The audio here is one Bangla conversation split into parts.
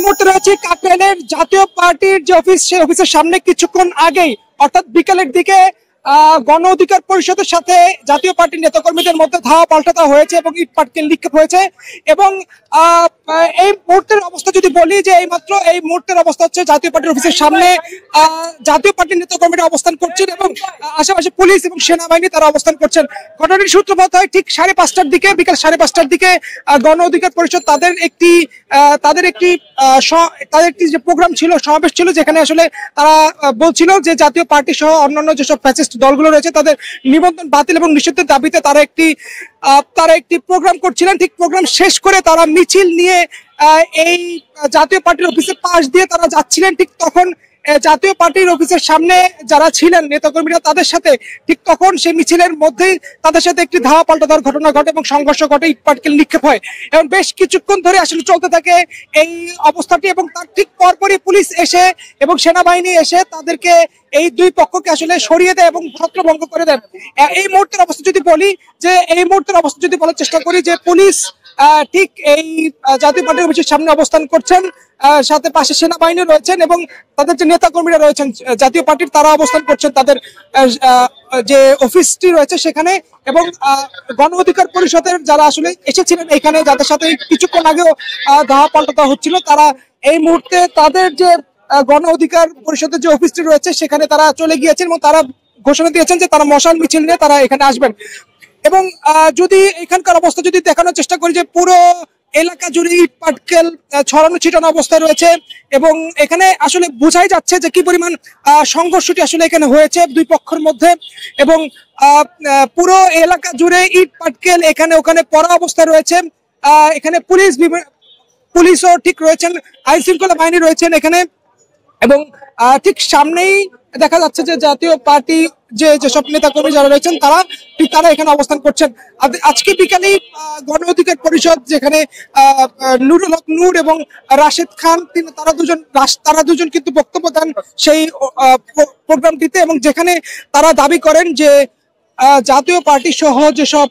মুহূর্তে রয়েছে কাকরাইলের জাতীয় পার্টির যে অফিস, সেই অফিসের সামনে। কিছুক্ষণ আগেই অর্থাৎ বিকালের দিকে গণ অধিকার পরিষদের সাথে জাতীয় পার্টির নেতাকর্মীদের মধ্যে ধাওয়া পাল্টা হয়েছে এবং ইট পাটকেল নিক্ষেপ হয়েছে। এবং এই মুহূর্তের অবস্থা যদি বলি, যে এইমাত্র এই মুহূর্তের অবস্থা হচ্ছে জাতীয় পার্টির অফিসের সামনে জাতীয় পার্টির নেতাকর্মীরা অবস্থান করছেন এবং আশেপাশে পুলিশ এবং সেনাবাহিনী তারা অবস্থান করছেন। ঘটনাটির সূত্রপাত হয় ঠিক 5:30টার দিকে, বিকাল 5:30টার দিকে। গণ অধিকার পরিষদ তাদের একটি যে প্রোগ্রাম ছিল, সমাবেশ ছিল, যেখানে আসলে তারা বলছিল যে জাতীয় পার্টি সহ অন্যান্য যেসব ফ্যাসিস্ট দলগুলো রয়েছে তাদের নিবন্ধন বাতিল এবং নিষিদ্ধের দাবিতে তারা একটি প্রোগ্রাম করছিলেন। ঠিক প্রোগ্রাম শেষ করে তারা মিছিল নিয়ে এই জাতীয় পার্টির অফিসের পাশ দিয়ে তারা যাচ্ছিলেন। ঠিক তখন জাতীয় পার্টির অফিসের সামনে যারা ছিলেন নেতাকর্মীরা, তাদের সাথে ঠিক তখন সেই মিছিলের মধ্যেই তাদের সাথে একটি ধাওয়া পাল্টা দেওয়ার ঘটনা ঘটে এবং সংঘর্ষ ঘটে, ইট পাটকেল নিক্ষেপ হয় এবং বেশ কিছুক্ষণ ধরে আসলে চলতে থাকে এই অবস্থাটি। এবং তার ঠিক পরপরই পুলিশ এসে এবং সেনাবাহিনী এসে তাদেরকে এই দুই পক্ষকে আসলে সরিয়ে দেয় এবং ছত্রভঙ্গ করে দেয়। এই মুহূর্তের অবস্থা যদি বলার চেষ্টা করি, যে পুলিশ ঠিক এই জাতীয় পার্টির অফিসের সামনে অবস্থান করছেন, সাথে পাশে সেনাবাহিনী রয়েছেন এবং তাদের যে নেতা কর্মীরা রয়েছেন জাতীয় পার্টির, তারা অবস্থান করছেন তাদের যে অফিসটি রয়েছে সেখানে। এবং গণ অধিকার পরিষদের যারা আসলে এসেছিলেন এখানে, যাদের সাথে কিছুক্ষণ আগেও ধাওয়া পাল্টা হচ্ছিল, তারা এই মুহূর্তে তাদের যে গণ অধিকার পরিষদের যে অফিসটি রয়েছে সেখানে তারা চলে গিয়েছেন এবং তারা ঘোষণা দিয়েছেন যে তারা মশাল মিছিল নিয়ে তারা এখানে আসবেন। এবং যদি এখানকার অবস্থা যদি দেখানোর চেষ্টা করি, যে পুরো এলাকা জুড়ে ইট পাটকেল ছড়ানো ছিটানো অবস্থায় রয়েছে এবং এখানে আসলে বোঝাই যাচ্ছে যে কি পরিমাণ সংঘর্ষটি আসলে এখানে হয়েছে দুই পক্ষের মধ্যে। এবং পুরো এলাকা জুড়ে ইট পাটকেল এখানে ওখানে পড়া অবস্থায় রয়েছে। এখানে পুলিশও ঠিক রয়েছেন, আইন শৃঙ্খলা বাহিনী রয়েছেন এখানে। এবং ঠিক সামনেই দেখা যাচ্ছে যে জাতীয় পার্টি যেসব নেতাকর্মী যারা রয়েছেন তারা এখানে অবস্থান করছেন। আজকে বিকালেই গণ অধিকার পরিষদ, যেখানে নুরুল হক নূর এবং রাশেদ খান তারা দুজন কিন্তু বক্তব্য দেন সেই প্রোগ্রামটিতে, এবং যেখানে তারা দাবি করেন যে জাতীয় পার্টি সহ যেসব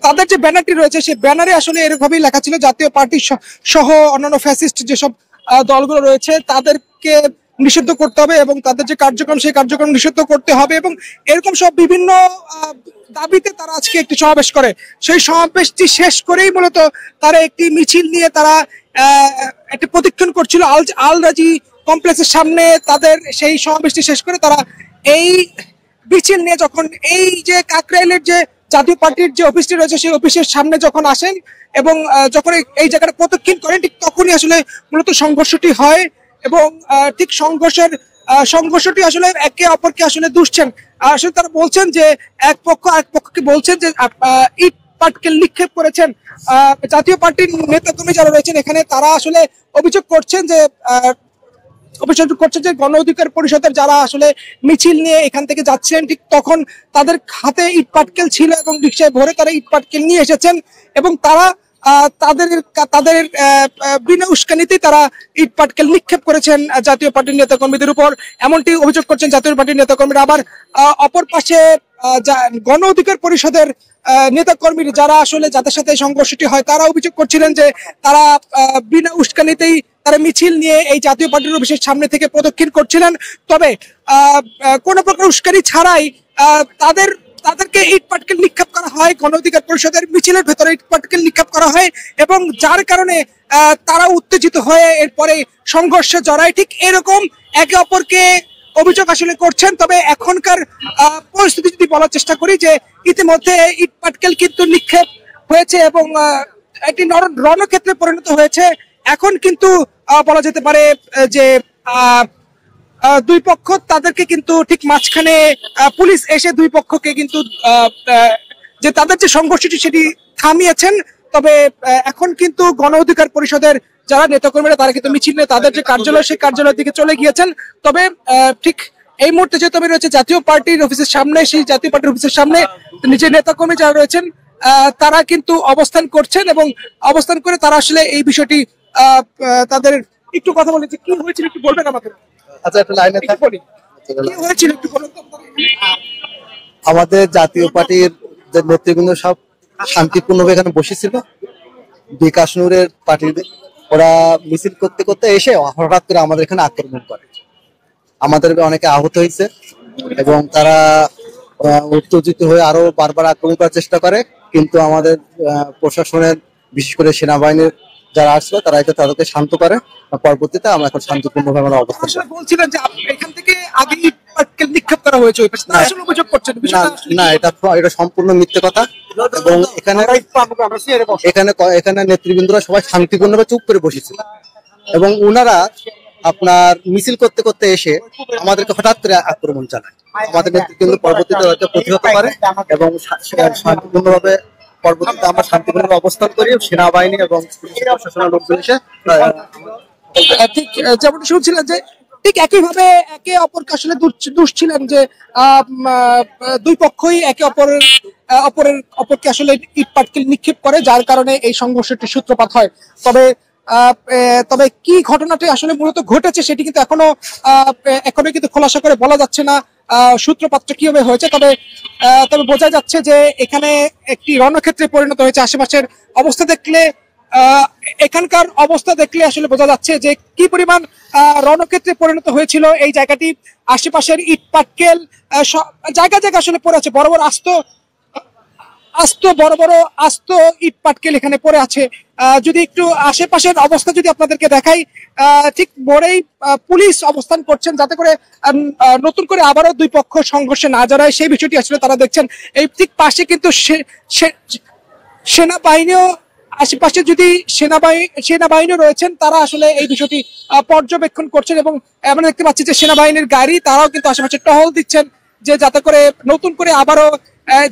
তাদের যে ব্যানারটি রয়েছে সেই ব্যানারে আসলে এরকমভাবেই লেখা ছিল জাতীয় পার্টি সহ অন্যান্য ফ্যাসিস্ট যেসব দলগুলো রয়েছে তাদেরকে নিষিদ্ধ করতে হবে এবং তাদের যে কার্যক্রম সেই কার্যক্রম নিষিদ্ধ করতে হবে। এবং এরকম সব বিভিন্ন দাবিতে তারা আজকে একটি সমাবেশ করে। সেই সমাবেশটি শেষ করেই মূলত তারা একটি মিছিল নিয়ে তারা একটি প্রদক্ষিণ করছিল আল রাজি কমপ্লেক্সের সামনে। তাদের সেই সমাবেশটি শেষ করে তারা এই মিছিল নিয়ে যখন এই যে কাকরাইলের যে জাতীয় পার্টির যে অফিসটি রয়েছে সেই অফিসের সামনে যখন আসেন এবং যখন এই জায়গাটা প্রদক্ষিণ করেন, ঠিক তখনই আসলে মূলত সংঘর্ষটি হয়। এবং ঠিক সংঘর্ষটি আসলে একে অপরকে আসলে দুষছেন। আসলে তারা বলছেন যে এক পক্ষ আরেক পক্ষকে বলছেন যে ইট পাটকেল নিক্ষেপ করেছেন। জাতীয় পার্টির নেতাকর্মী যারা রয়েছেন এখানে, তারা আসলে অভিযোগ করছেন যে গণ অধিকার পরিষদের যারা আসলে মিছিল নিয়ে এখান থেকে যাচ্ছেন, ঠিক তখন তাদের হাতে ইট পাটকেল ছিল এবং রিকশায় ভরে তারা ইট পাটকেল নিয়ে এসেছেন এবং তারা তাদের বিনা উস্কানিতেই তারা ইট পাটকেল নিক্ষেপ করেছেন জাতীয় পার্টির নেতাকর্মীদের উপর, এমনটি অভিযোগ করছেন জাতীয় পার্টির নেতাকর্মীরা। আবার অপর পাশে গণ অধিকার পরিষদের নেতাকর্মীরা যারা আসলে যাদের সাথে সংঘর্ষটি হয়, তারা অভিযোগ করছিলেন যে তারা বিনা উস্কানিতেই তারা মিছিল নিয়ে এই জাতীয় পার্টির অফিসের সামনে থেকে প্রদক্ষিণ করছিলেন। তবে কোনো প্রকার উস্কানি ছাড়াই তাদেরকে ইট পাটকেল নিক্ষেপ করা হয়, গণ অধিকার পরিষদের মিছিলের ভেতরে ইট পাটকেল নিক্ষেপ করা হয় এবং যার কারণে তারা উত্তেজিত হয়ে এরপরে সংঘর্ষে জড়ায়। ঠিক এরকম একে অপরকে অভিযোগ আসলে করছেন। তবে এখনকার পরিস্থিতি যদি বলার চেষ্টা করি, যে ইতিমধ্যে ইট পাটকেল কিন্তু নিক্ষেপ হয়েছে এবং একটি রণক্ষেত্রে পরিণত হয়েছে। এখন কিন্তু বলা যেতে পারে যে দুই পক্ষ তাদেরকে কিন্তু ঠিক মাঝখানে পুলিশ এসে দুই পক্ষকে কিন্তু যে তাদের যে সংঘর্ষটি সেটি থামিয়েছেন। তবে এখন কিন্তু গণ অধিকার পরিষদের যারা নেতাকর্মীরা তারা কিন্তু মিছিল নিয়ে তাদের যে কার্যালয় সেই কার্যালয়ের দিকে চলে গিয়েছেন। তবে ঠিক এই মুহূর্তে যেহেতু আমি রয়েছে জাতীয় পার্টির অফিসের সামনে, সেই জাতীয় পার্টির অফিসের সামনে নিজের নেতাকর্মী যারা রয়েছেন তারা কিন্তু অবস্থান করছেন এবং অবস্থান করে তারা আসলে এই বিষয়টি তাদের একটু কথা বলে যে কি হয়েছিল একটু বলবেন আমাকে। আচ্ছা, একটা লাইনে থাকি। কি হয়েছিল একটু বলুন তো। আমাদের জাতীয় পার্টির যে নেতৃবৃন্দ সব শান্তিপূর্ণভাবে এখানে বসেছিল। বিকাশ নূরের পার্টির ওরা মিছিল করতে করতে এসে হঠাৎ করে আমাদের এখানে আক্রমণ করে। আমাদের অনেকে আহত হয়েছে এবং তারা উত্তেজিত হয়ে আরো বারবার আক্রমণ করার চেষ্টা করে, কিন্তু আমাদের প্রশাসনের বিশেষ করে সেনাবাহিনীর যারা আসলো তারা এটা তাদেরকে শান্ত করে। পরবর্তীতে আমরা এখন শান্তিপূর্ণভাবে আমরা অবস্থান করি। বলছিলেন যে এখান থেকে আগে ইট পাটকেল নিক্ষেপ করা হয়েছে, ওই পাশে তারা আসলে অভিযোগ করছেন না, এটা সম্পূর্ণ মিথ্যে কথা। এবং এখানে নেতৃবৃন্দরা সবাই শান্তিপূর্ণভাবে চুপ করে বসেছিল এবং উনারা আপনার মিছিল করতে করতে এসে আমাদেরকে হঠাৎ করে আক্রমণ চালায়। আমাদের নেতৃবৃন্দ পরবর্তীতে প্রতিহত করে এবং শান্তিপূর্ণভাবে পরবর্তীতে আমরা শান্তিপূর্ণভাবে অবস্থান করি। সেনাবাহিনী এবং প্রশাসনের লোকজন এসে ঠিক যেমন শুনছিলেন যে ঠিক একইভাবে একে অপরকে আসলে দুষছিলেন যে দুই পক্ষই একে অপরকে আসলে ইট পাটকেল নিক্ষেপ করে, যার কারণে এই সংঘর্ষটির সূত্রপাত হয়। তবে কি ঘটনাটি আসলে মূলত ঘটেছে সেটি কিন্তু এখনো কিন্তু খোলাসা করে বলা যাচ্ছে না সূত্রপাতটা কিভাবে হয়েছে। তবে বোঝা যাচ্ছে যে এখানে একটি রণক্ষেত্রে পরিণত হয়েছে। আশেপাশের অবস্থা দেখলে এখানকার অবস্থা দেখলে আসলে বোঝা যাচ্ছে যে কি পরিমাণ রণক্ষেত্রে পরিণত হয়েছিল এই জায়গাটি। আশেপাশের ইট পাটকেল জায়গা জায়গা আসলে পড়ে আছে, বড় বড় আস্ত ইট পাটকেল এখানে পড়ে আছে। যদি একটু আশেপাশের অবস্থা যদি আপনাদেরকে দেখাই, ঠিক মোড়েই পুলিশ অবস্থান করছেন যাতে করে নতুন করে আবারও দুই পক্ষ সংঘর্ষে না জড়ায়, সেই বিষয়টি আসলে তারা দেখছেন। এই ঠিক পাশে কিন্তু সেনাবাহিনীও আশেপাশে যদি সেনাবাহিনী রয়েছেন, তারা আসলে এই বিষয়টি পর্যবেক্ষণ করছেন এবং আমরা দেখতে পাচ্ছি যে সেনাবাহিনীর গাড়ি তারাও কিন্তু আশেপাশে টহল দিচ্ছেন, যে যাতে করে নতুন করে আবারও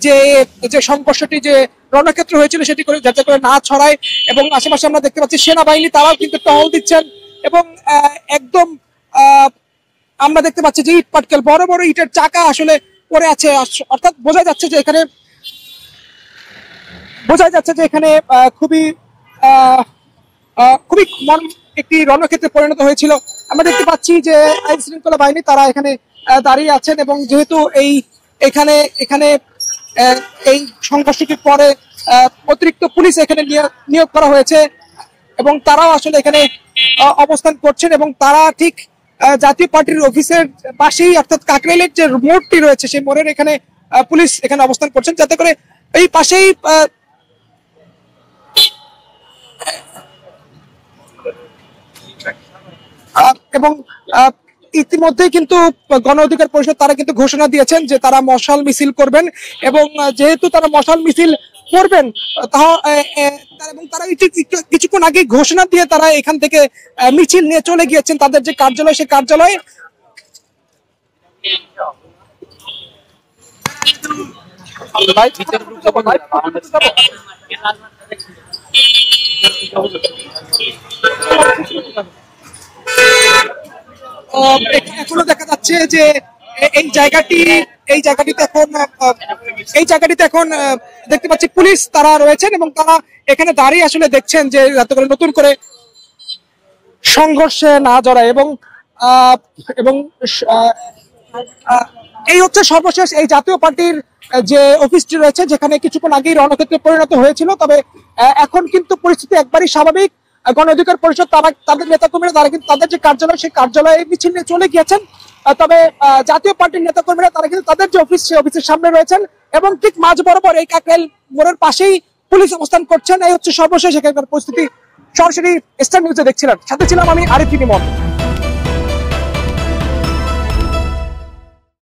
যে সংঘর্ষটি যে রণক্ষেত্র হয়েছিল সেটি করে যাতে করে না ছড়ায়। এবং আশেপাশে আমরা দেখতে পাচ্ছি সেনাবাহিনী তারাও কিন্তু টহল দিচ্ছেন এবং একদম আমরা দেখতে পাচ্ছি যে ইট পাটকেল বড় বড় ইটের চাকা আসলে পড়ে আছে। অর্থাৎ বোঝা যাচ্ছে যে এখানে খুবই একটি রণক্ষেত্রে পরিণত হয়েছিল। আমরা দেখতে পাচ্ছি যে আইন শৃঙ্খলা বাহিনী তারা এখানে দাঁড়িয়ে আছেন এবং যেহেতু এখানে এই সংঘর্ষটির পরে অতিরিক্ত পুলিশ এখানে নিয়োগ করা হয়েছে এবং তারাও আসলে এখানে অবস্থান করছেন এবং তারা ঠিক জাতীয় পার্টির অফিসের পাশেই, অর্থাৎ কাকরাইলের যে মোড়টি রয়েছে সেই মোড়ের এখানে পুলিশ এখানে অবস্থান করছেন যাতে করে এই পাশেই এবং ইতিমধ্যে কিন্তু গণ অধিকার পরিষদ তারা কিন্তু ঘোষণা দিয়েছেন যে তারা মশাল মিছিল করবেন এবং যেহেতু তারা মশাল মিছিল করবেন এবং তারা কিছুক্ষণ আগে ঘোষণা দিয়ে তারা এখান থেকে মিছিল নিয়ে চলে গিয়েছেন তাদের যে কার্যালয়, সেই কার্যালয়ে এখনো দেখা যাচ্ছে যে এই জায়গাটিতে এখন দেখতে পাচ্ছি পুলিশ তারা রয়েছেন এবং তারা এখানে দাঁড়িয়ে আসলে দেখছেন যে যাতে করে নতুন করে সংঘর্ষে না জড়ায় এবং এই হচ্ছে সর্বশেষ এই জাতীয় পার্টির যে অফিসটি রয়েছে যেখানে কিছুক্ষণ আগেই রণক্ষেত্রে পরিণত হয়েছিল। তবে এখন কিন্তু পরিস্থিতি একবারই স্বাভাবিক। গণ অধিকার পরিষদ তারা তাদের নেতাকর্মীরা তারা কিন্তু তাদের যে কার্যালয় সেই কার্যালয়ে মিছিল নিয়ে চলে গিয়েছেন। তবে জাতীয় পার্টির নেতাকর্মীরা তারা কিন্তু তাদের যে অফিস সেই অফিসের সামনে রয়েছেন এবং ঠিক মাঝ বরাবর এই কাকরাইল মোড়ের পাশেই পুলিশ অবস্থান করছেন। এই হচ্ছে সর্বশেষ এখানকার পরিস্থিতি। সরাসরি স্টার নিউজে দেখছিলাম, সাথে ছিলাম আমি আরিফ ইমন।